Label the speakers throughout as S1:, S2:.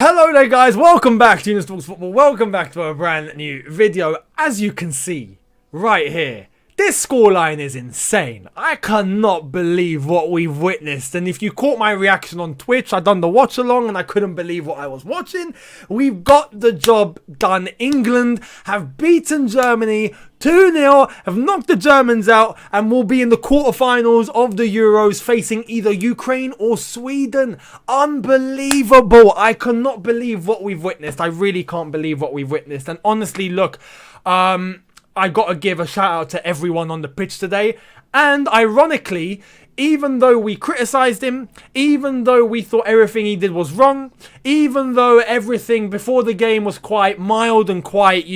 S1: Hello there guys, welcome back to Younes Talks Football, welcome back to a brand new video. As you can see right here, this scoreline is insane. I cannot believe what we've witnessed, and if you caught my reaction on Twitch, I done the watch along and I couldn't believe what I was watching. We've got the job done. England have beaten Germany 2-0, have knocked the Germans out, and will be in the quarterfinals of the Euros facing either Ukraine or Sweden. Unbelievable. I cannot believe what we've witnessed. I really can't believe what we've witnessed. And honestly, look, I got to give a shout out to everyone on the pitch today. And ironically, even though we criticised him, even though we thought everything he did was wrong, even though everything before the game was quite mild and quite,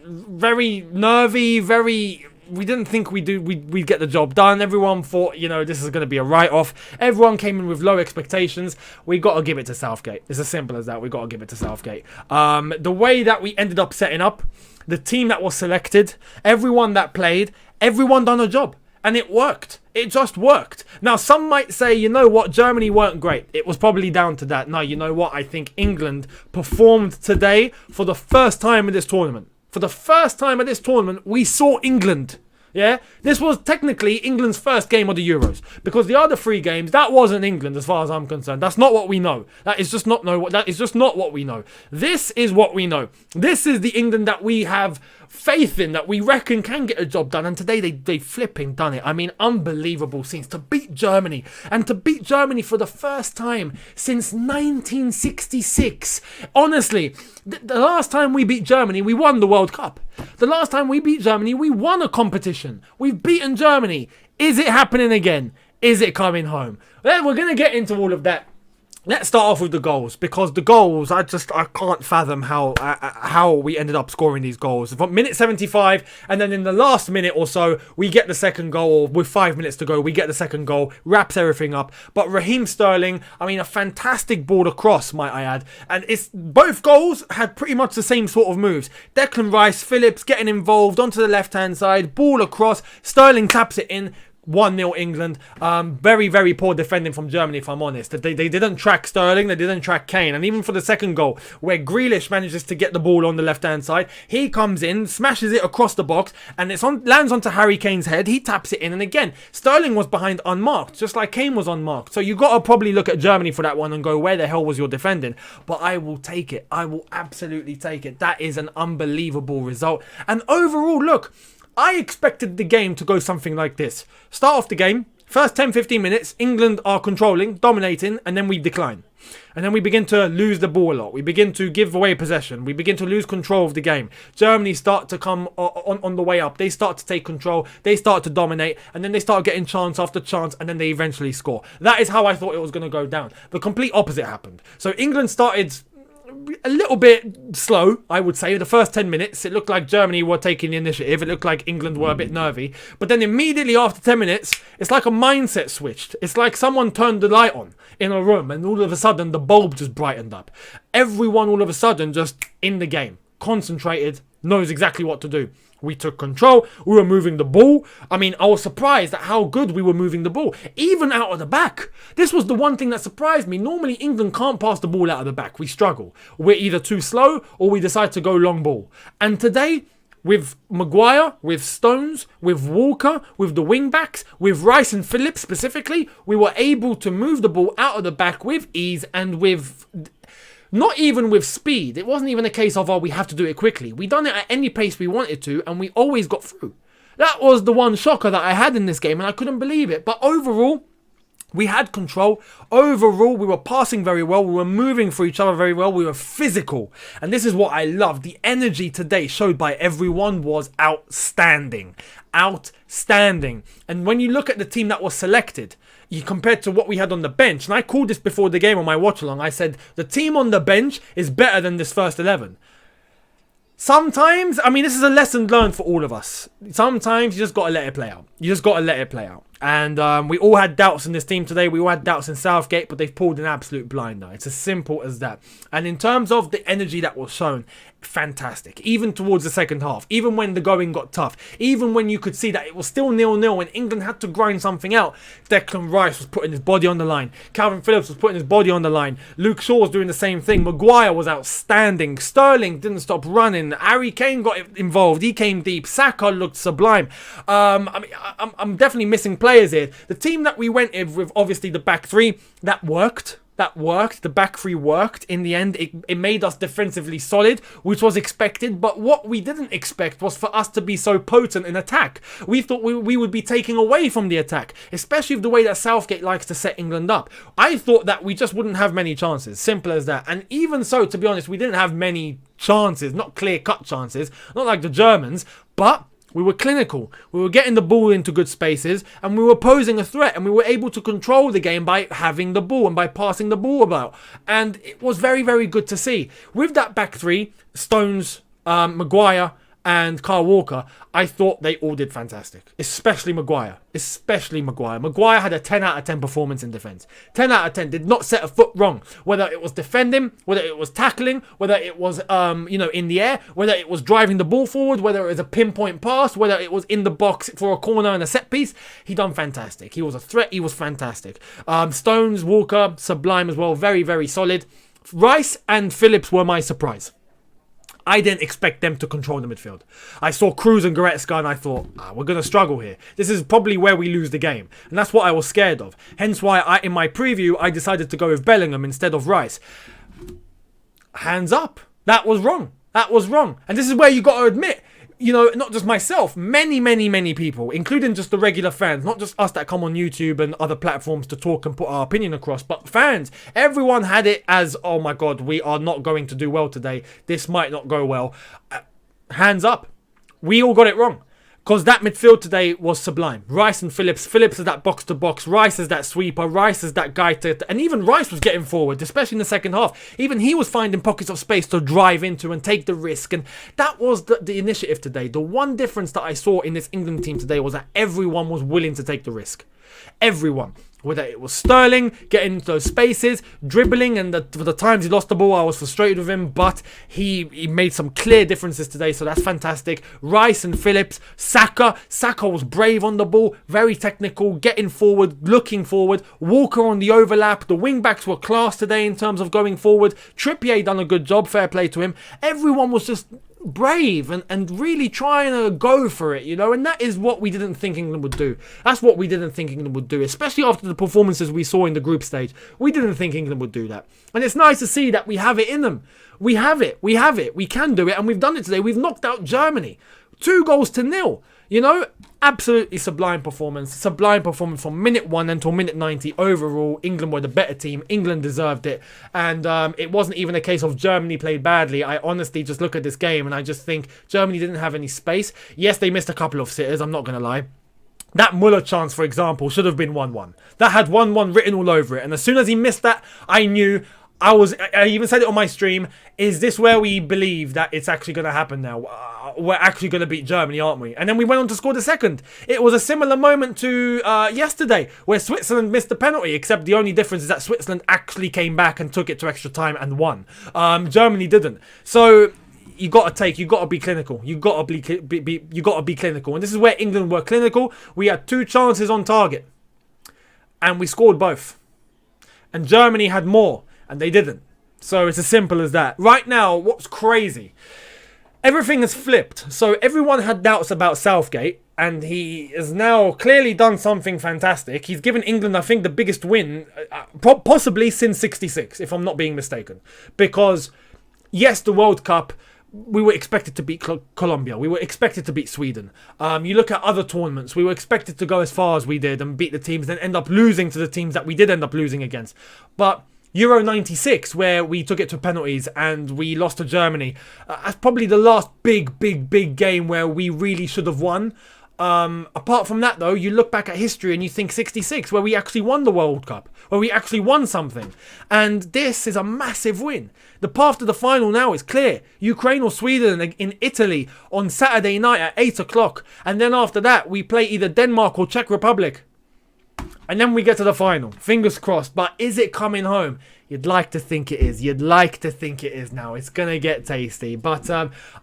S1: very nervy, we didn't think we'd get the job done. Everyone thought, this is going to be a write-off. Everyone came in with low expectations. We got to give it to Southgate. It's as simple as that. We got to give it to Southgate. The way that we ended up setting up, the team that was selected, everyone that played, everyone done a job. And it worked. It just worked. Now, some might say, you know what, Germany weren't great. It was probably down to that. No, you know what? I think England performed today for the first time in this tournament. For the first time at this tournament, we saw England. Yeah, this was technically England's first game of the Euros, because the other three games, that wasn't England as far as I'm concerned. That's not what we know. That is just not what we know. This is what we know. This is the England that we have faith in, that we reckon can get a job done, and today they flipping done it. I mean, unbelievable scenes to beat Germany, and to beat Germany for the first time since 1966. Honestly, the last time we beat Germany, we won the World Cup. The last time we beat Germany, we won a competition. We've beaten Germany. Is it happening again? Is it coming home? Well, we're going to get into all of that. Let's start off with the goals, because the goals, I can't fathom how we ended up scoring these goals. From minute 75, and then in the last minute or so, we get the second goal. With 5 minutes to go, we get the second goal, wraps everything up. But Raheem Sterling, I mean, a fantastic ball across, might I add. And both goals had pretty much the same sort of moves. Declan Rice, Phillips getting involved onto the left-hand side, ball across, Sterling taps it in. 1-0 England. Very, very poor defending from Germany, if I'm honest. They didn't track Sterling, they didn't track Kane. And even for the second goal, where Grealish manages to get the ball on the left-hand side, he comes in, smashes it across the box, and lands onto Harry Kane's head. He taps it in, and again, Sterling was behind unmarked, just like Kane was unmarked. So you got to probably look at Germany for that one and go, where the hell was your defending? But I will take it. I will absolutely take it. That is an unbelievable result. And overall, look, I expected the game to go something like this. Start off the game, first 10-15 minutes, England are controlling, dominating, and then we decline. And then we begin to lose the ball a lot. We begin to give away possession. We begin to lose control of the game. Germany start to come on the way up. They start to take control. They start to dominate. And then they start getting chance after chance. And then they eventually score. That is how I thought it was going to go down. The complete opposite happened. So England started a little bit slow, I would say. The first 10 minutes, it looked like Germany were taking the initiative. It looked like England were a bit nervy. But then immediately after 10 minutes, it's like a mindset switched. It's like someone turned the light on in a room and all of a sudden the bulb just brightened up. Everyone all of a sudden just in the game, concentrated, knows exactly what to do. We took control. We were moving the ball. I mean, I was surprised at how good we were moving the ball, even out of the back. This was the one thing that surprised me. Normally, England can't pass the ball out of the back. We struggle. We're either too slow or we decide to go long ball. And today, with Maguire, with Stones, with Walker, with the wing backs, with Rice and Phillips specifically, we were able to move the ball out of the back with ease and with... not even with speed. It wasn't even a case of, we have to do it quickly. We done it at any pace we wanted to, and we always got through. That was the one shocker that I had in this game, and I couldn't believe it. But overall, we had control. Overall, we were passing very well. We were moving for each other very well. We were physical. And this is what I love. The energy today showed by everyone was outstanding. Outstanding. And when you look at the team that was selected, you compared to what we had on the bench, and I called this before the game on my watch along, I said the team on the bench is better than this first 11. Sometimes, I mean, this is a lesson learned for all of us. Sometimes you just got to let it play out. You just got to let it play out. And we all had doubts in this team today. We all had doubts in Southgate, but they've pulled an absolute blinder. It's as simple as that. And in terms of the energy that was shown, fantastic. Even towards the second half, even when the going got tough, even when you could see that it was still 0-0 and England had to grind something out, Declan Rice was putting his body on the line. Calvin Phillips was putting his body on the line. Luke Shaw was doing the same thing. Maguire was outstanding. Sterling didn't stop running. Harry Kane got involved. He came deep. Saka looked sublime. I'm definitely missing players here. The team that we went in with, obviously the back three, that worked. The back three worked. In the end, it made us defensively solid, which was expected. But what we didn't expect was for us to be so potent in attack. We thought we would be taking away from the attack, especially with the way that Southgate likes to set England up. I thought that we just wouldn't have many chances. Simple as that. And even so, to be honest, we didn't have many chances. Not clear-cut chances. Not like the Germans. But we were clinical. We were getting the ball into good spaces and we were posing a threat and we were able to control the game by having the ball and by passing the ball about. And it was very, very good to see. With that back three, Stones, Maguire and Kyle Walker, I thought they all did fantastic. Especially Maguire. Maguire had a 10 out of 10 performance in defence. 10 out of 10. Did not set a foot wrong. Whether it was defending, whether it was tackling, whether it was, in the air, whether it was driving the ball forward, whether it was a pinpoint pass, whether it was in the box for a corner and a set piece, he done fantastic. He was a threat. He was fantastic. Stones, Walker, sublime as well. Very, very solid. Rice and Phillips were my surprise. I didn't expect them to control the midfield. I saw Cruz and Goretzka and I thought, we're going to struggle here. This is probably where we lose the game. And that's what I was scared of. Hence why in my preview, I decided to go with Bellingham instead of Rice. Hands up. That was wrong. And this is where you got to admit, not just myself, many people, including just the regular fans, not just us that come on YouTube and other platforms to talk and put our opinion across, but fans, everyone had it as, oh my God, we are not going to do well today. This might not go well. Hands up. We all got it wrong. Because that midfield today was sublime. Rice and Phillips. Phillips is that box-to-box. Rice is that sweeper. Rice is that guy and even Rice was getting forward, especially in the second half. Even he was finding pockets of space to drive into and take the risk. And that was the initiative today. The one difference that I saw in this England team today was that everyone was willing to take the risk. Everyone. Whether it was Sterling getting into those spaces, dribbling, and for the times he lost the ball, I was frustrated with him, but he made some clear differences today, so that's fantastic. Rice and Phillips, Saka was brave on the ball, very technical, getting forward, looking forward. Walker on the overlap, the wing-backs were class today in terms of going forward. Trippier done a good job, fair play to him. Everyone was just brave and really trying to go for it, and that is what we didn't think England would do. That's what we didn't think England would do, especially after the performances we saw in the group stage. We didn't think England would do that. And it's nice to see that we have it in them. We have it. We can do it, and we've done it today. We've knocked out Germany. 2-0. Absolutely sublime performance from minute 1 until minute 90. Overall, England were the better team. England deserved it. And it wasn't even a case of Germany played badly. I honestly just look at this game and I just think Germany didn't have any space. Yes, they missed a couple of sitters, I'm not going to lie. That Muller chance, for example, should have been 1-1. That had 1-1 written all over it. And as soon as he missed that, I knew... I even said it on my stream, is this where we believe that it's actually going to happen now? We're actually going to beat Germany, aren't we? And then we went on to score the second. It was a similar moment to yesterday, where Switzerland missed the penalty, except the only difference is that Switzerland actually came back and took it to extra time and won. Germany didn't. So... You got to be clinical. You got to be clinical. And this is where England were clinical. We had 2 chances on target. And we scored both. And Germany had more. And they didn't. So it's as simple as that. Right now, what's crazy? Everything has flipped. So everyone had doubts about Southgate. And he has now clearly done something fantastic. He's given England, I think, the biggest win. Possibly since '66, if I'm not being mistaken. Because, yes, the World Cup... We were expected to beat Colombia. We were expected to beat Sweden. You look at other tournaments. We were expected to go as far as we did and beat the teams, then end up losing to the teams that we did end up losing against. But Euro 96, where we took it to penalties and we lost to Germany, that's probably the last big game where we really should have won. Apart from that, though, you look back at history and you think 66, where we actually won the World Cup, where we actually won something. And this is a massive win. The path to the final now is clear. Ukraine or Sweden in Italy on Saturday night at 8 o'clock. And then after that, we play either Denmark or Czech Republic. And then we get to the final. Fingers crossed. But is it coming home? You'd like to think it is. You'd like to think it is now. It's going to get tasty. But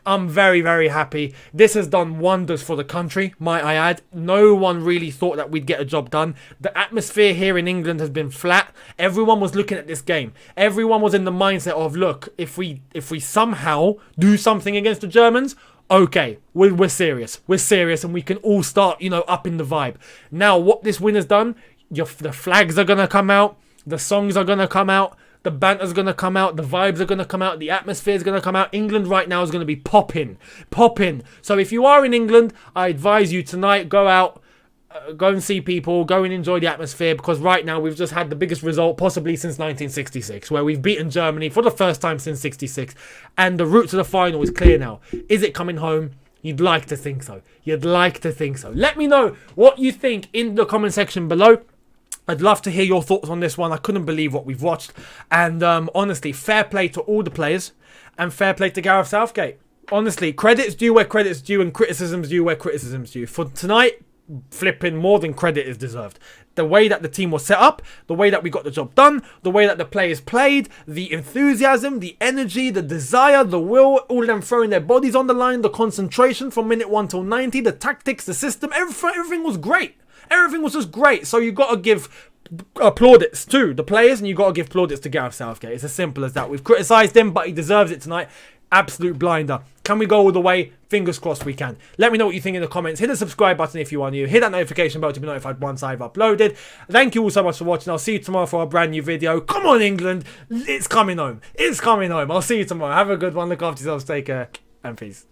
S1: I'm very, very happy. This has done wonders for the country, might I add. No one really thought that we'd get a job done. The atmosphere here in England has been flat. Everyone was looking at this game. Everyone was in the mindset of, look, if we somehow do something against the Germans, okay, we're serious. We're serious and we can all start, up in the vibe. Now, what this win has done, the flags are going to come out. The songs are going to come out. The banter's going to come out. The vibes are going to come out. The atmosphere is going to come out. England right now is going to be popping. Popping. So if you are in England, I advise you tonight, go out, go and see people, go and enjoy the atmosphere, because right now we've just had the biggest result possibly since 1966, where we've beaten Germany for the first time since 66. And the route to the final is clear now. Is it coming home? You'd like to think so. You'd like to think so. Let me know what you think in the comment section below. I'd love to hear your thoughts on this one. I couldn't believe what we've watched. And honestly, fair play to all the players and fair play to Gareth Southgate. Honestly, credit's due where credit's due and criticism's due where criticism's due. For tonight, flipping more than credit is deserved. The way that the team was set up, the way that we got the job done, the way that the players played, the enthusiasm, the energy, the desire, the will, all of them throwing their bodies on the line, the concentration from minute 1 till 90, the tactics, the system, everything was great. Everything was just great. So you got to give plaudits to the players and you got to give plaudits to Gareth Southgate. It's as simple as that. We've criticised him, but he deserves it tonight. Absolute blinder. Can we go all the way? Fingers crossed we can. Let me know what you think in the comments. Hit the subscribe button if you are new. Hit that notification bell to be notified once I've uploaded. Thank you all so much for watching. I'll see you tomorrow for a brand new video. Come on, England. It's coming home. It's coming home. I'll see you tomorrow. Have a good one. Look after yourselves. Take care. And peace.